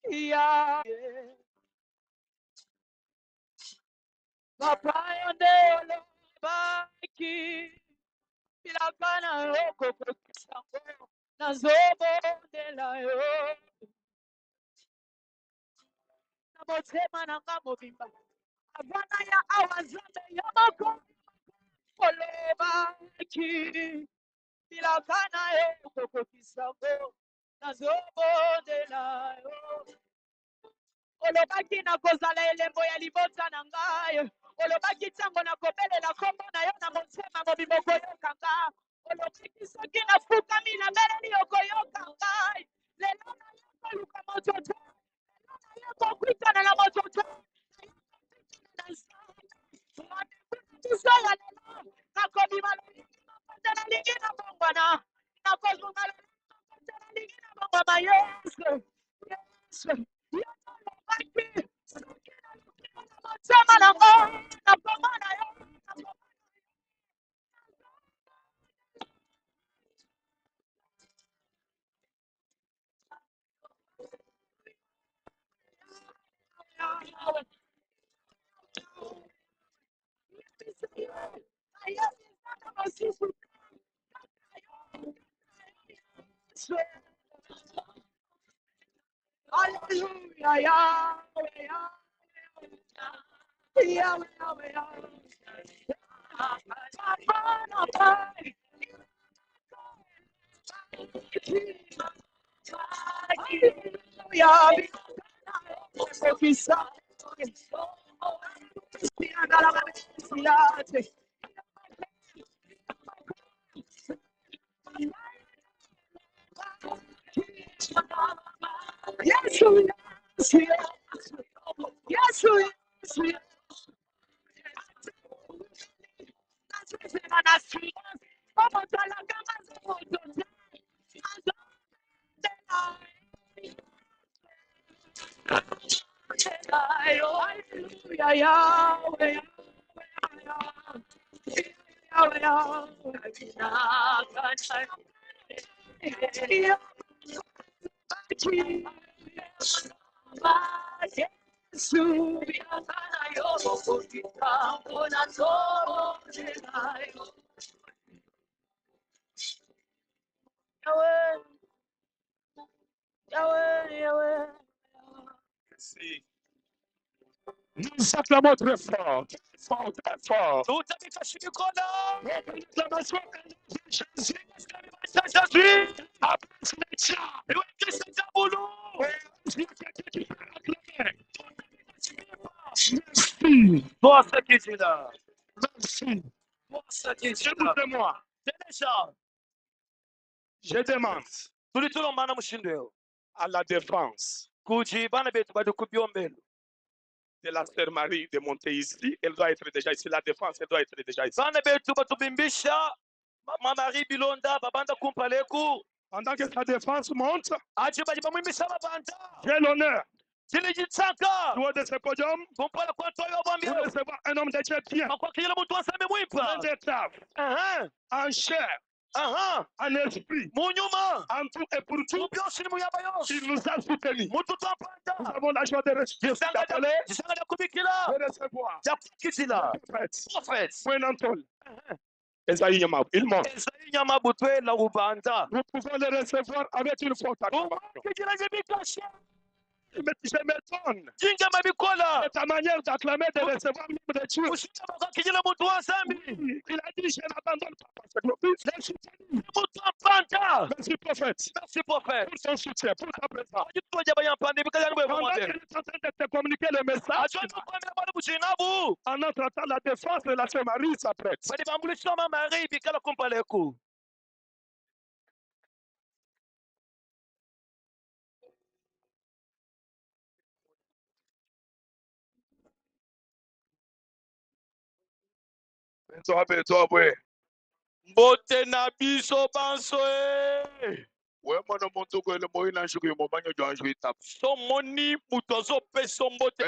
Yeah. Papa yonde baki. Ilakana yoko kukisango. Nazobo de la yo. Namotema nanga mobimba. Avana ya awazame yamako. Ole baki. Ilakana yoko kukisango. Nazobo de la yo. Olobaki na kozala elembo ya libota na ngai. Olobaki tango na kobelela kombo na yo na motema mobimbo koyoka nga. Olobaki soki nafukami na beleli okoyoka ngai. Lelo na yo koluka moto te. Lelo na yo kokwitana na moto te. Na biso ya lelo nakobima lolingi makonde na lingi na bongwana. Nakozunga lolingi makonde na lingi na bongwana. Yesu. Yesu. Hallelujah, Yahweh, Yahweh, Yahweh, Nous acclamons très fort, fort, très fort. L'acclamation de Jésus. Merci. Toi, ce qui est là. Merci. Toi, ce qui est là. Écoutez-moi. Je demande à la défense de la sœur Marie de monter ici. Elle doit être déjà ici. La défense, elle doit être déjà ici. Pendant que sa défense monte, j'ai l'honneur de ce podium pour recevoir un homme de Dieu bien, un détable, en chair, en esprit, en tout et pour tout. Il nous a soutenus. Nous avons la joie de recevoir le prophète. Esaïe Nyama, il monte. Nous pouvons le recevoir avec une forte acclamation. Mais je m'étonne de ta manière d'acclamer, de recevoir l'homme de Dieu. Il a dit, je n'abandonne pas parce que Clovis, je suis tenu. Merci prophète. Pour ton soutien, pour ta présence. Pendant qu'il est en train de te communiquer le message, en entendant la défense de la sœur Marie s'apprête. Mbote na biso banso somoni mutu azopesa mbote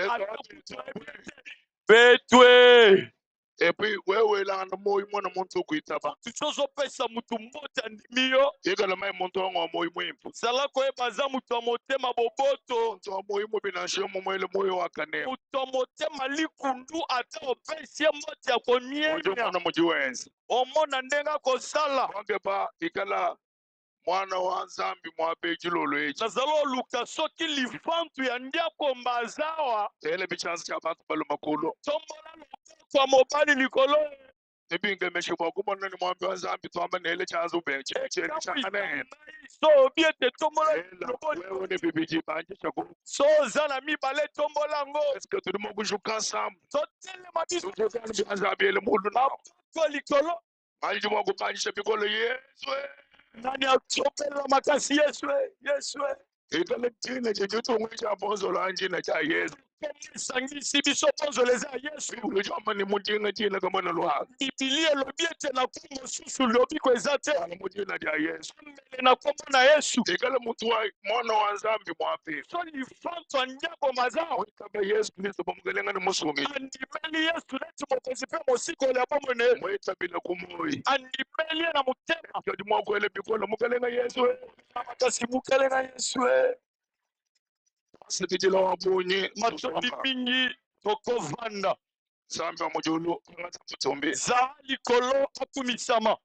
betwe Et puis wewe la na moyi mwana muntu kuitaba tuchozopesa mutu mbota ndimiyo yega la mai muntu wa moyi mwimpu zala koyebaza mutu wa motema boboto muntu wa moyi mu binashe mu mwele moyo wa kane mutu wa motema likundu ata opesi ye mbota ya komienya mwana mujiwenzi omona ndenga kosala wange ba ikala mwana wa nzambi mwabeji lolo eji nazala oluka soki lifantu ya ndiako mbazawa ele bichansi cha bantu balo makulu tombola loboko mobali likolo ebinge meshe bwakumona ni mwambi wa nzambi twamba nele chanzo benche chane so biete tombola wewe ne bibiji banje chako so zana mibale tombola ngo est-ce que tout le monde joue ensemble totelema biso nzambi ele mulu na ko likolo manje mwa kupanje bikolo yesu nani atopela makasi yesu yesu ikale tina chejutu cha Bonzola njina cha yesu sangisi biso Bonzola eza yesu ujoma ni mujinga jina kama na lwa bibilia lobiete na kumo susu lobiko eza te na mujina cha yesu mbele na komo na yesu ikale mtu wa mwana wa nzambi mwapi so lifanto nyako mazao kaba yesu kristo bamugelenga ni musumi andimeli yesu leti mokozi pe mosiko ya bomone mwita bila kumoi andimeli na mutema kadi mwako ele bikola mugelenga yesu makasi mukelenga yesu sikijilo wabunyi matondi mingi tokovanda nzambi wa mujulu ngata mutumbi za likolo akumisama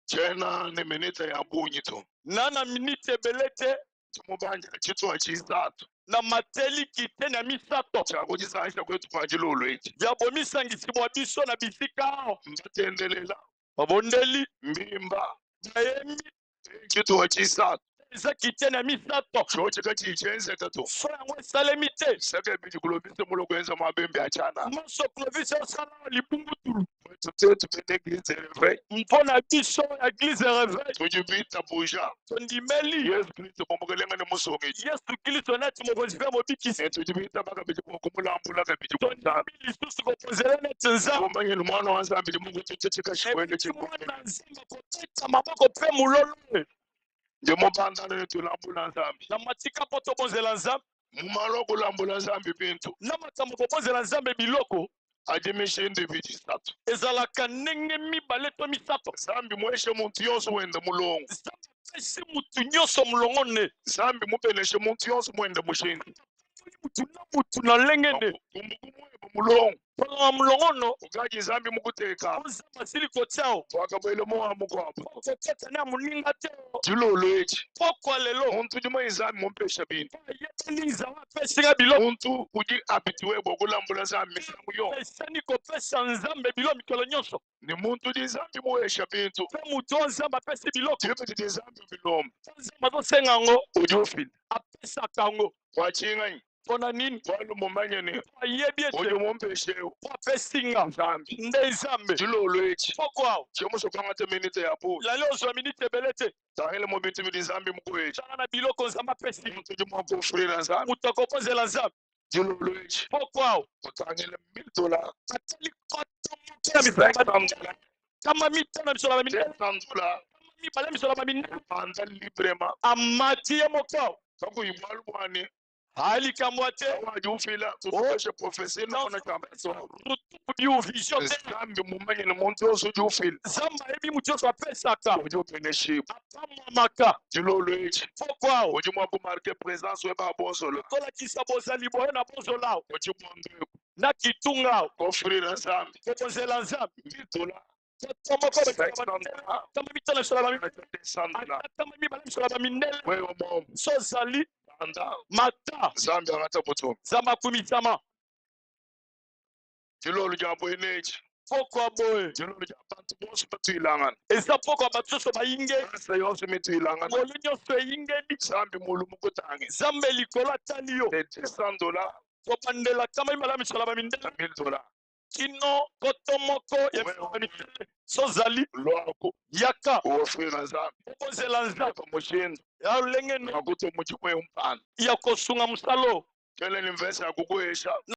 chena ni minita ya bunyi tu nana minite belete tumubanja chitwa chisatu na mateli kite na misato chakuchisaisha kwetu kwa jilulu ichi vyabomisangisimwa biso na bisika ao mbatendelela babondeli mbimba bayemi chitwa chisatu eza kite na misato chocheka chichenze tu so yango esalemi te seke biji kulobisa mulo kwenza mabembe achana maso Clovis osala libungutulu tutetu beneglize reveil mpona biso eglize reveil tujibita buja tondimeli yesu kristo bomugelenga ni musongi yesu kristo neti mokonzi mpe mobikisi tujibita baka biji kumulambula ka biji tondimi lisusu kopozela neti nzambe kumanye ni mwana wa nzambi limungu tucheka shikwende mwana nzambe kobeta maboko mpe mulolo ndimo bandana netu lambula nzambi na matika po tobonzela nzambe mumalo kulambula nzambi bintu na makambo kobonzela nzambe biloko adimishinde biji satu ezalaka ndenge mibale to misato nzambi mweshe muntu yonso wende mulongo nzambe apesi mutu nyonso mulongo ne nzambi mupeneshe muntu yonso mwende mushindi mutu na lenge ne kumuyeba mulongo mpona mulongo no ukaji nzambi mukuteka nzambe asili kotiao wakabwele mowamu kwabo kokota ne amoninga te jilolo echi pokwa lelo muntu jimwe nzambi mumpesha bintu ayebeli nzambe apesinga biloko muntu uji abitiwebo okulambula nzambi misango yo esani kopesa nzambe biloko mikolo nyonso ni muntu uji nzambi muwesha bintu mpe mutu oyo nzambe apesi biloko tibetiti nzambi bilombe nzambe azosenga yango uji ufile apesaka yango wachinganyi mpona nini walumumanyeni ayebi uji ete mumpeshewo po apesinga nzambi nde nzambe jilolo echi poko awo chemusokangate minite ya buli lali ozwa minite ebele te tahele mu bintu bidi nzambi mukuwecha tanga na biloko nzambe apesi muntu uji mwakufulila nzambi mutu akopozela nzambe jilolo echi poko awo utangile $1000 atali kotomoke kama mitano misola baminene $10 mibale misola baminene panda librema amati ye moko awo kakuyimwalu bwani alikamwa te waji ufila tutoshe profesi naona chambeso rutubu biuvision te nzambi mumanye ni muntu yonso uji ufila nzambe ayebi mutu nyonso apesaka uji upeneshipu apamwamaka jilolo echi poko awo uji mwakumarke presence weba Bonzola tolakisa bozali boye na bonzola awo uji mwandeko na kitunga awo kofulila nzambi kobonzela nzambe $10 tama mitano misola baminene $100 atama mibale misola baminene wewe momo so zali anda mata nzambi akata mutu nzambe akumisama jilolo jambo enechi poko aboye jilolo jabantu bonso batwilangana eza poko bato nyonso bayingeli asa yonso mitwilangana molu nyonso eyingeli nzambi mulu mukutangi nzambe likolo atali yo $100 kobandela kama mibale misola baminene $1000 kino koto moko ya misola baminene so zali lwako yaka uwofulila nzambi kobonzela nzambe mushindu ya lolenge no akuti muchimwe umpana ya kosunga mosalo kele ni mvesa akukuesha